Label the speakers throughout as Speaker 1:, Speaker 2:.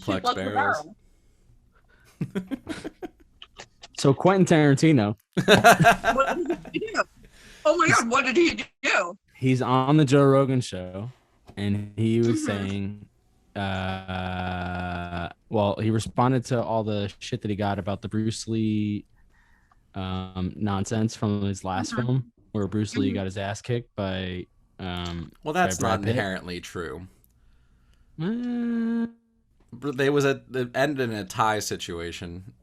Speaker 1: Plex barrels.
Speaker 2: So Quentin Tarantino.
Speaker 3: What did he do? Oh my God, what did he do?
Speaker 2: He's on the Joe Rogan show, and he was saying, well, he responded to all the shit that he got about the Bruce Lee nonsense from his last film, where Bruce Lee got his ass kicked by
Speaker 1: well, that's
Speaker 2: by Brad
Speaker 1: not
Speaker 2: Pitt.
Speaker 1: inherently true. They was it ended in a tie situation.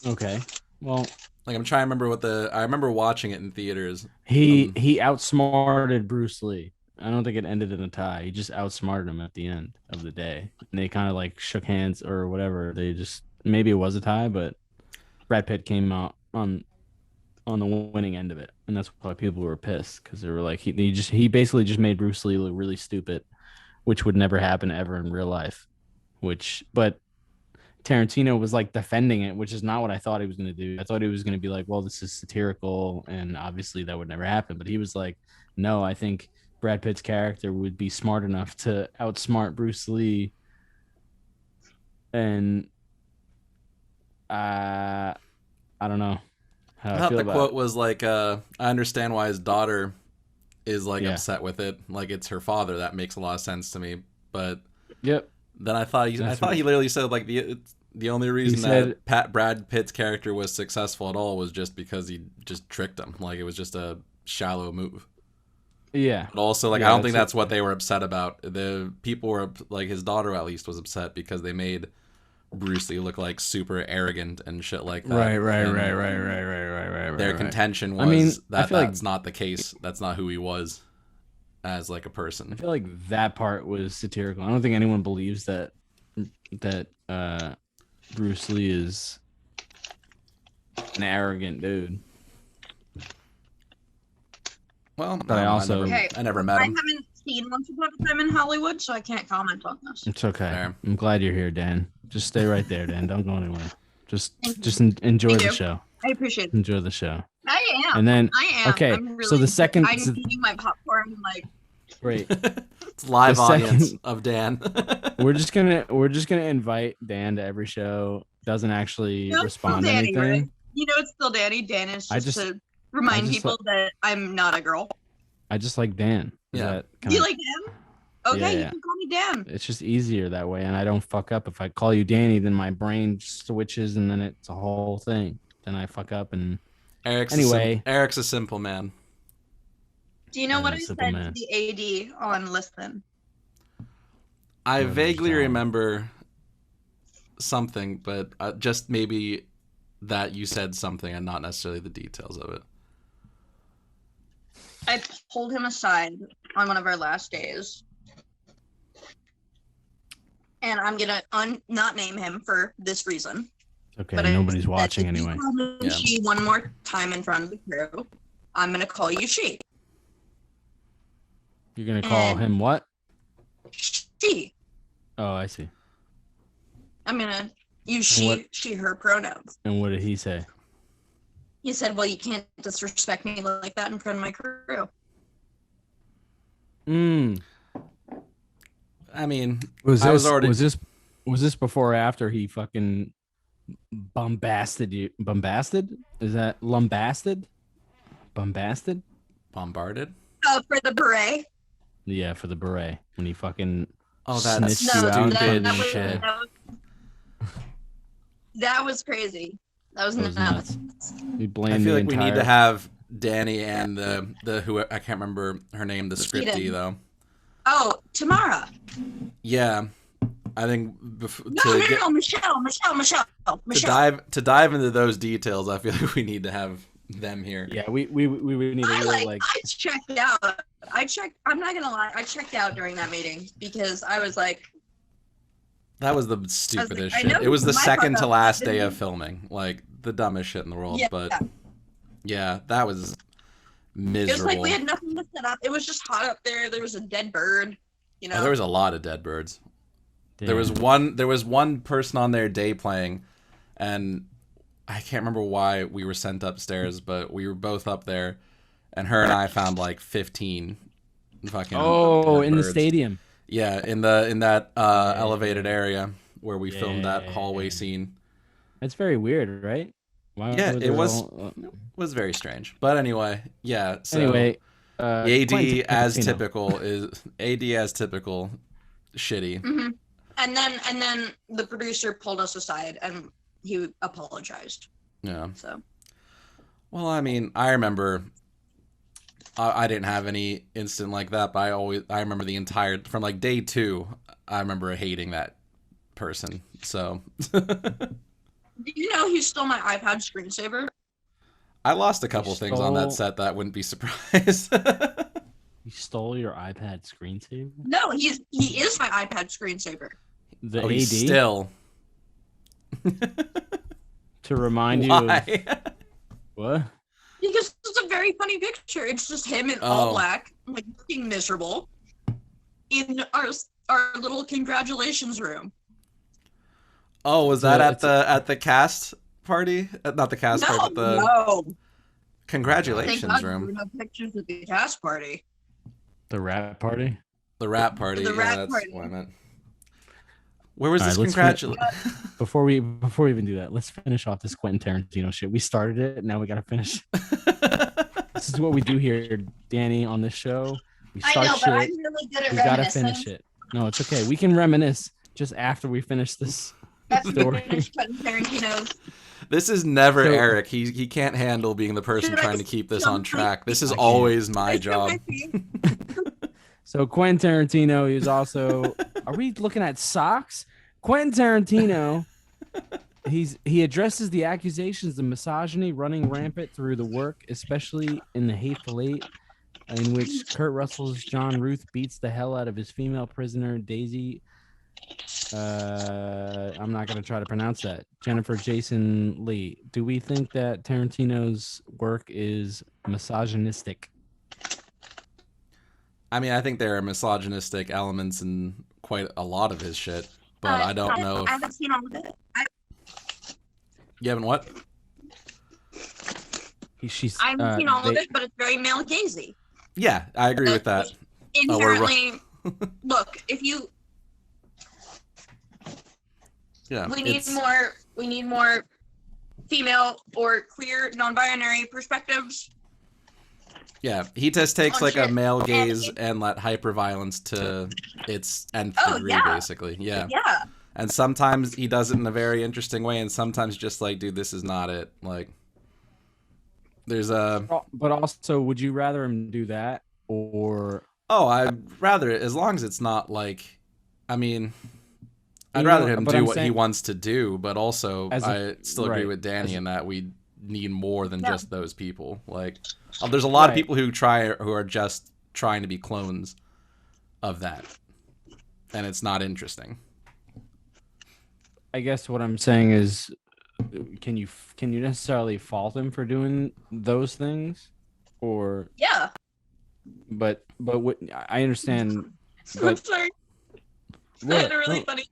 Speaker 2: Okay, well,
Speaker 1: like I'm trying to remember I remember watching it in theaters.
Speaker 2: He outsmarted Bruce Lee. I don't think it ended in a tie. He just outsmarted him at the end of the day. And they kind of like shook hands or whatever. They just, maybe it was a tie, but Brad Pitt came out on the winning end of it. And that's why people were pissed, because they were like, he basically just made Bruce Lee look really stupid, which would never happen ever in real life. But Tarantino was like defending it, which is not what I thought he was going to do. I thought he was going to be like, well, this is satirical, and obviously that would never happen. But he was like, no, I think Brad Pitt's character would be smart enough to outsmart Bruce Lee. And I don't know how
Speaker 1: I
Speaker 2: I
Speaker 1: thought
Speaker 2: feel
Speaker 1: the
Speaker 2: about
Speaker 1: quote
Speaker 2: it.
Speaker 1: was like, I understand why his daughter is like upset with it. Like it's her father. That makes a lot of sense to me. But
Speaker 2: Yep.
Speaker 1: then I thought he literally said like the only reason that Brad Pitt's character was successful at all was just because he just tricked him. Like it was just a shallow move.
Speaker 2: Yeah.
Speaker 1: But also, like, I don't think that's what they were upset about. The people were, like, his daughter at least was upset because they made Bruce Lee look like super arrogant and shit like that.
Speaker 2: Right.
Speaker 1: Their contention was that's
Speaker 2: like
Speaker 1: not the case. That's not who he was as, like, a person.
Speaker 2: I feel like that part was satirical. I don't think anyone believes that Bruce Lee is an arrogant dude.
Speaker 1: Well,
Speaker 2: but I
Speaker 1: never met him.
Speaker 3: I haven't seen Once Upon a Time in Hollywood, so I can't comment on this.
Speaker 2: It's okay.
Speaker 1: Fair.
Speaker 2: I'm glad you're here, Dan. Just stay right there, Dan. Don't go anywhere. Just enjoy the show.
Speaker 3: I appreciate it.
Speaker 2: Enjoy the show.
Speaker 3: I am.
Speaker 2: And then
Speaker 3: Okay.
Speaker 2: I'm really, so the second
Speaker 3: I'm eating my popcorn and like.
Speaker 2: Great.
Speaker 1: It's live audience of Dan.
Speaker 2: we're just gonna invite Dan to every show. Doesn't actually respond to anything. Right?
Speaker 3: You know, it's still Danny. Dan is just to remind people that I'm not a girl.
Speaker 2: I just like Dan.
Speaker 1: Yeah.
Speaker 3: Do you like Dan? Okay, you can call me Dan.
Speaker 2: It's just easier that way, and I don't fuck up. If I call you Danny, then my brain switches, and then it's a whole thing. Then I fuck up, and
Speaker 1: Eric's a simple man.
Speaker 3: Do you know what I said to the AD on Listen?
Speaker 1: I vaguely remember something, but just maybe that you said something and not necessarily the details of it.
Speaker 3: I pulled him aside on one of our last days. And I'm going to not name him for this reason.
Speaker 2: Okay, but nobody's watching anyway.
Speaker 3: If you call me she one more time in front of the crew, I'm going to call you she.
Speaker 2: You're going to call him what?
Speaker 3: She.
Speaker 2: Oh, I see.
Speaker 3: I'm going to use she, her pronouns.
Speaker 2: And what did he say?
Speaker 3: He said, well, you can't disrespect me like that in front of my crew.
Speaker 1: I mean,
Speaker 2: was this before or after he fucking bombasted you? Bombasted? Is that lumbasted? Bombasted?
Speaker 1: Bombarded?
Speaker 3: Oh, for the beret?
Speaker 2: Yeah, for the beret. When he fucking
Speaker 1: that's
Speaker 2: stupid
Speaker 1: shit.
Speaker 3: That was crazy. That was nuts.
Speaker 2: I
Speaker 1: feel like we need to have Danny and the who I can't remember her name, the scripty though.
Speaker 3: Oh, Tamara.
Speaker 1: Yeah, I think
Speaker 3: Michelle.
Speaker 1: To dive into those details, I feel like we need to have them here.
Speaker 2: Yeah, we would need a little
Speaker 3: I checked out. I'm not gonna lie. I checked out during that meeting because I was like.
Speaker 1: That was the stupidest shit. It was the second to last day of filming. Like, the dumbest shit in the world. Yeah, that was miserable.
Speaker 3: It was like we had nothing to set up. It was just hot up there. There was a dead bird. You know?
Speaker 1: There was a lot of dead birds. Damn. There was one person on there day playing, and I can't remember why we were sent upstairs, but we were both up there, and her and I found like 15 fucking
Speaker 2: in
Speaker 1: birds.
Speaker 2: the stadium.
Speaker 1: Yeah, in that elevated area where we filmed that hallway scene.
Speaker 2: It's very weird, right?
Speaker 1: Why it was very strange. But anyway, yeah. So
Speaker 2: anyway,
Speaker 1: AD as typical shitty.
Speaker 3: Mm-hmm. And then the producer pulled us aside and he apologized.
Speaker 1: Yeah.
Speaker 3: So.
Speaker 1: Well, I mean, I remember. I didn't have any instant like that, but I remember the entire from like day 2. I remember hating that person. So.
Speaker 3: Do you know he stole my iPad screensaver?
Speaker 1: I lost a couple things on that set that I wouldn't be surprised.
Speaker 2: He stole your iPad screensaver?
Speaker 3: No, he is my iPad screensaver.
Speaker 2: The AD?
Speaker 1: He's still.
Speaker 2: To remind
Speaker 1: Why?
Speaker 2: you of... What?
Speaker 3: Because it's a very funny picture. It's just him in all black, like looking miserable, in our little congratulations room.
Speaker 1: Oh, was that at the cast party? Not the cast party, but the congratulations room.
Speaker 3: No pictures at the cast party.
Speaker 2: The rap party?
Speaker 1: The rap party.
Speaker 3: The rap
Speaker 1: party. What I meant. Where was this congratulation?
Speaker 2: Before we even do that, let's finish off this Quentin Tarantino shit. We started it, now we gotta finish. This is what we do here, Danny, on this show. We start shit.
Speaker 3: But I'm really good at
Speaker 2: we gotta finish it. No, it's okay. We can reminisce just after we finish this story.
Speaker 3: Quentin Tarantino's.
Speaker 1: This is never Eric. He can't handle being the person trying to keep this on track. This is always my job.
Speaker 2: So Quentin Tarantino, he was also... Are we looking at socks? Quentin Tarantino, he addresses the accusations of misogyny running rampant through the work, especially in The Hateful Eight, in which Kurt Russell's John Ruth beats the hell out of his female prisoner, Daisy. I'm not going to try to pronounce that. Jennifer Jason Leigh. Do we think that Tarantino's work is misogynistic?
Speaker 1: I mean, I think there are misogynistic elements in quite a lot of his shit, but I don't know.
Speaker 3: I haven't seen all of it.
Speaker 1: You haven't what?
Speaker 3: I haven't seen all of it, but it's very male gazy.
Speaker 1: Yeah, I agree with that.
Speaker 3: Inherently, look, if you...
Speaker 1: Yeah,
Speaker 3: we need more female or queer non-binary perspectives.
Speaker 1: Yeah, he just takes like a male gaze and let hyperviolence to its nth degree, basically. Yeah.
Speaker 3: Yeah.
Speaker 1: And sometimes he does it in a very interesting way, and sometimes just like, dude, this is not it. Like, there's a...
Speaker 2: But also, would you rather him do that, or...
Speaker 1: Oh, I'd rather, as long as it's not like... I mean... I'd rather him do what he wants to do, but also I still agree with Danny in that we need more than just those people. Like, there's a lot of people who are just trying to be clones of that, and it's not interesting.
Speaker 2: I guess what I'm saying is, can you necessarily fault him for doing those things, or But what I understand.
Speaker 3: I'm sorry. I had a really funny.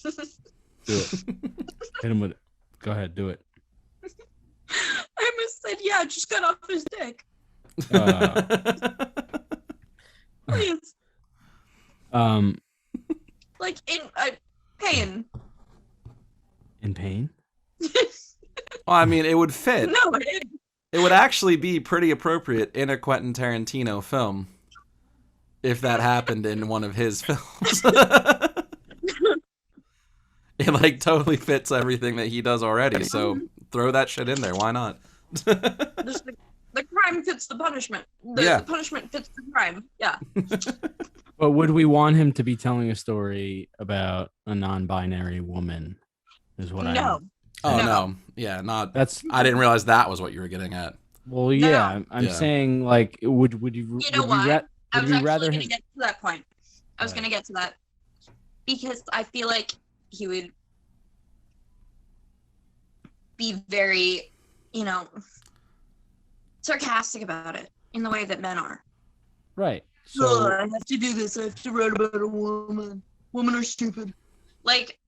Speaker 2: Do it. Hit him with it. Go ahead, do it.
Speaker 3: I almost said, yeah, just cut off his dick. Please. Like in pain.
Speaker 2: In pain?
Speaker 1: Well, I mean, it would fit.
Speaker 3: No,
Speaker 1: it would actually be pretty appropriate in a Quentin Tarantino film if that happened in one of his films. It like totally fits everything that he does already, so throw that shit in there. Why not?
Speaker 3: The crime fits the punishment. The punishment fits the crime. Yeah.
Speaker 2: But would we want him to be telling a story about a non-binary woman? Is what
Speaker 3: No.
Speaker 1: No. Yeah, not. I didn't realize that was what you were getting at.
Speaker 2: Well, yeah, I'm saying like, would you?
Speaker 3: You know why? I was actually going to get to that point. I was
Speaker 2: Right.
Speaker 3: going to get to that because I feel like he would be very, sarcastic about it in the way that men are.
Speaker 2: Right. So
Speaker 3: I have to do this. I have to write about a woman. Women are stupid. Like,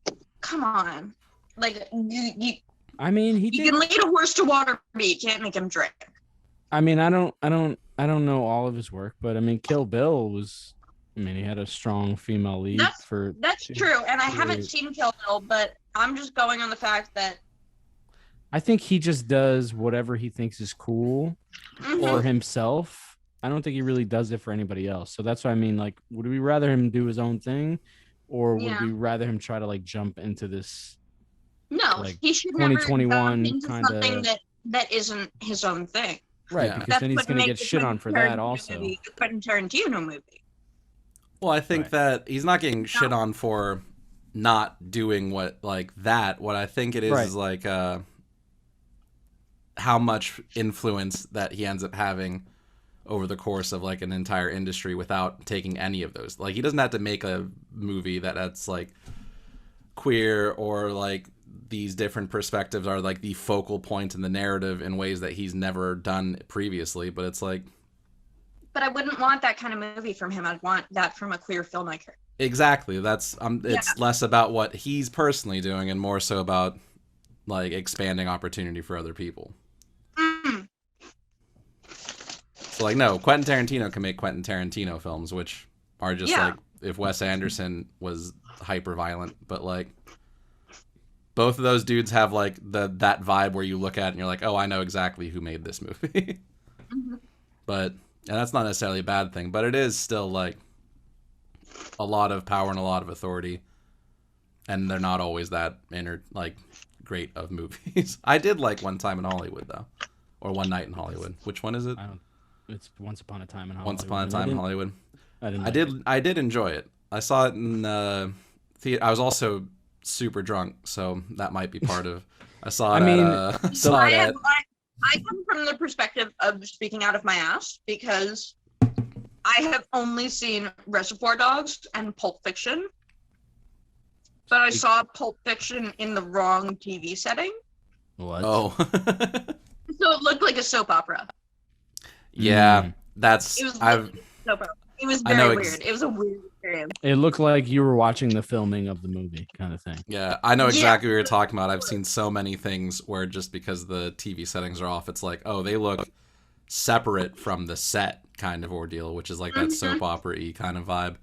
Speaker 3: come on. Like, you
Speaker 2: I mean,
Speaker 3: you can lead a horse to water, but you can't make him drink.
Speaker 2: I mean, I don't know all of his work, but I mean, Kill Bill was I mean, he had a strong female lead
Speaker 3: That's true, and I haven't seen Kill Bill, but I'm just going on the fact that
Speaker 2: I think he just does whatever he thinks is cool for himself. I don't think he really does it for anybody else. So that's what I mean. Like, would we rather him do his own thing, or would we rather him try to like jump into this?
Speaker 3: No, like, he should 2021 kind of something that isn't his own thing.
Speaker 2: Right, because that's then he's going to get shit on for that also.
Speaker 3: The Quentin Tarantino movie.
Speaker 1: Well, I think that he's not getting shit on for not doing what like that. What I think it is like how much influence that he ends up having over the course of like an entire industry without taking any of those. Like he doesn't have to make a movie that's like queer or like these different perspectives are like the focal point in the narrative in ways that he's never done previously. But it's like,
Speaker 3: but I wouldn't want that kind of movie from him. I'd want that from a queer filmmaker. Exactly.
Speaker 1: That's it's less about what he's personally doing and more so about like expanding opportunity for other people. So like, no, Quentin Tarantino can make Quentin Tarantino films, which are just like if Wes Anderson was hyper violent, but like both of those dudes have like that vibe where you look at it and you're like, oh, I know exactly who made this movie. But and that's not necessarily a bad thing, but it is still like a lot of power and a lot of authority, and they're not always that great of movies. I did like One Time in Hollywood though, or One Night in Hollywood. Which one is it?
Speaker 2: It's Once Upon a Time in Hollywood.
Speaker 1: Once Upon a Time in Hollywood. I did enjoy it. I saw it in theater. I was also super drunk, so that might be part of. I saw it.
Speaker 3: I come from the perspective of speaking out of my ass because I have only seen Reservoir Dogs and Pulp Fiction, but I saw Pulp Fiction in the wrong TV setting.
Speaker 2: What?
Speaker 1: Oh.
Speaker 3: So it looked like a soap opera.
Speaker 1: Yeah, that's.
Speaker 3: It was It was very weird. It was a weird experience.
Speaker 2: It looked like you were watching the filming of the movie, kind of thing.
Speaker 1: Yeah, I know exactly what you're talking about. I've seen so many things where just because the TV settings are off, it's like, oh, they look separate from the set kind of ordeal, which is like that soap opera-y kind of vibe,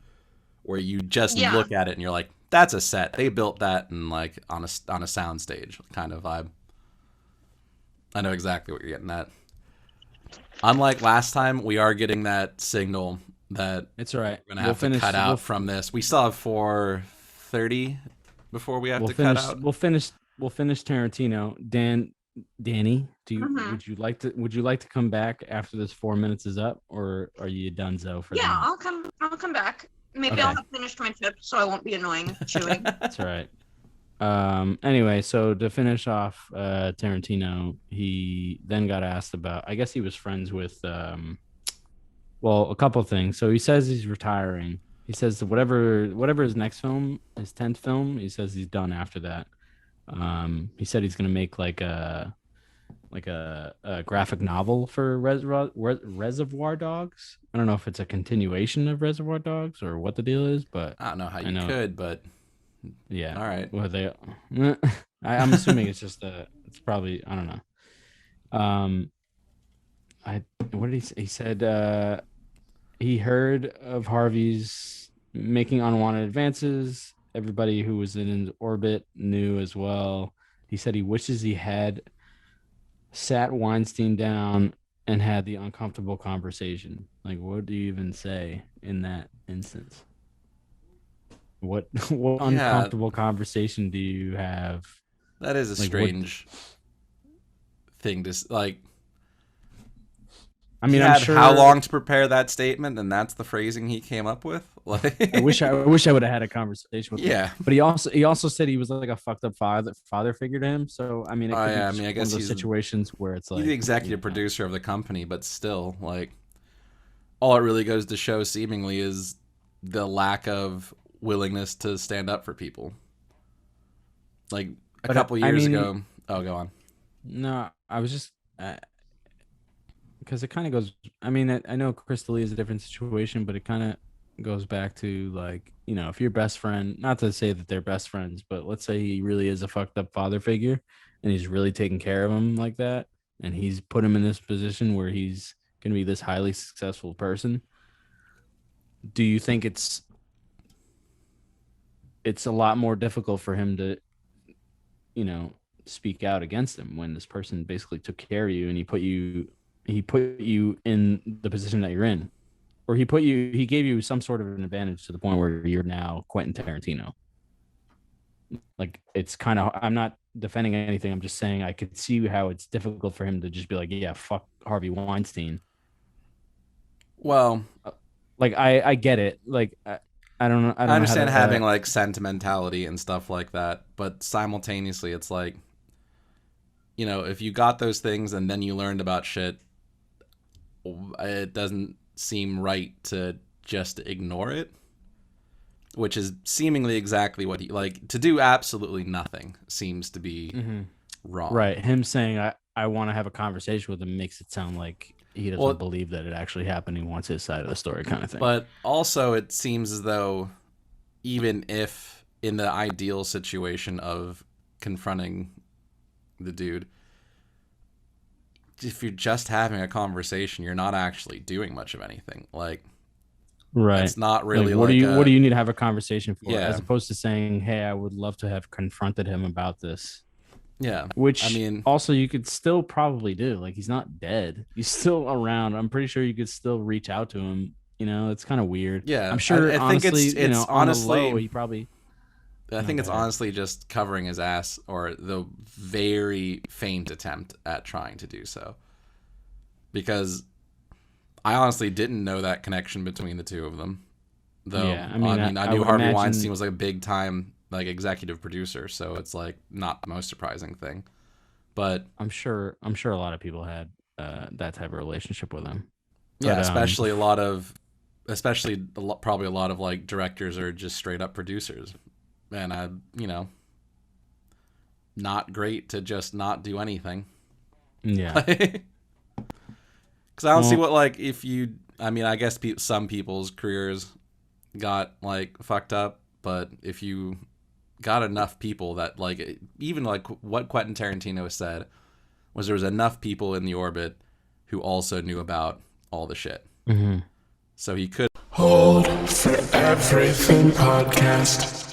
Speaker 1: where you just look at it and you're like, that's a set. They built that in like on a sound stage kind of vibe. I know exactly what you're getting at. Unlike last time, we are getting that signal that
Speaker 2: it's all right.
Speaker 1: We're gonna have to cut out from this. We still have 4:30 before we have to cut out.
Speaker 2: We'll finish Tarantino. Danny, would you like to come back after this 4 minutes is up, or are you donezo for that?
Speaker 3: I'll come back. Maybe I'll have finished my chip, so I won't be annoying chewing.
Speaker 2: That's all right. Anyway, so to finish off Tarantino, he then got asked about, I guess he was friends with a couple of things. So he says he's retiring. He says whatever his next film, his 10th film, he says he's done after that. He said he's gonna make like a graphic novel for Reservoir Dogs. I don't know if it's a continuation of Reservoir Dogs or what the deal is, but
Speaker 1: I don't know how you could, but
Speaker 2: yeah.
Speaker 1: All right.
Speaker 2: Well, I'm assuming it's just it's probably, I don't know. What did he say? He said he heard of Harvey's making unwanted advances. Everybody who was in his orbit knew as well. He said he wishes he had sat Weinstein down and had the uncomfortable conversation. Like, what do you even say in that instance? What uncomfortable conversation do you have?
Speaker 1: That is a strange thing to like.
Speaker 2: I mean,
Speaker 1: I'm sure how long to prepare that statement, and that's the phrasing he came up with. Like,
Speaker 2: I wish I would have had a conversation with him.
Speaker 1: Yeah,
Speaker 2: but he also said he was like a fucked up father figure to him. So I mean, I guess he's situations where it's like
Speaker 1: he's the executive producer of the company, but still, like, all it really goes to show, seemingly, is the lack of willingness to stand up for people. Like a couple years ago. Oh, go on.
Speaker 2: No, I was just. Because it kind of goes, I mean, I know Crystal Lee is a different situation, but it kind of goes back to like, you know, if your best friend, not to say that they're best friends, but let's say he really is a fucked up father figure and he's really taking care of him like that. And he's put him in this position where he's going to be this highly successful person. do you think it's a lot more difficult for him to, speak out against him when this person basically took care of you and he put you in the position that you're in, or he gave you some sort of an advantage to the point where you're now Quentin Tarantino? Like, it's kind of, I'm not defending anything. I'm just saying I could see how it's difficult for him to just be like, yeah, fuck Harvey Weinstein.
Speaker 1: Well,
Speaker 2: like I get it. Like I don't know.
Speaker 1: I understand having like sentimentality and stuff like that, but simultaneously, it's like, if you got those things and then you learned about shit, it doesn't seem right to just ignore it, which is seemingly exactly what he, like, to do absolutely nothing seems to be wrong.
Speaker 2: Right. Him saying, I want to have a conversation with him makes it sound like he doesn't believe that it actually happened. He wants his side of the story, kind of thing.
Speaker 1: But also it seems as though even if in the ideal situation of confronting the dude, if you're just having a conversation, you're not actually doing much of anything. Like,
Speaker 2: right.
Speaker 1: It's not really
Speaker 2: what do you need to have a conversation for?
Speaker 1: Yeah.
Speaker 2: As opposed to saying, hey, I would love to have confronted him about this.
Speaker 1: Yeah.
Speaker 2: Which, I mean, also you could still probably do. Like, he's not dead. He's still around. I'm pretty sure you could still reach out to him. It's kind of weird.
Speaker 1: Yeah.
Speaker 2: I'm sure,
Speaker 1: I think
Speaker 2: honestly,
Speaker 1: it's honestly,
Speaker 2: on the low, he probably...
Speaker 1: I think it's honestly just covering his ass, or the very faint attempt at trying to do so. Because I honestly didn't know that connection between the two of them. Though, yeah, I knew Harvey Weinstein was like a big time like executive producer, so it's like not the most surprising thing. But
Speaker 2: I'm sure a lot of people had that type of relationship with him.
Speaker 1: Yeah, but, probably a lot of like directors are just straight up producers. And not great to just not do anything.
Speaker 2: Yeah.
Speaker 1: Because I don't see what, like, if you, I guess some people's careers got like fucked up, but if you got enough people that, like, even like what Quentin Tarantino said was there was enough people in the orbit who also knew about all the shit.
Speaker 2: Mm-hmm.
Speaker 1: So he could
Speaker 4: Hold for Everything podcast.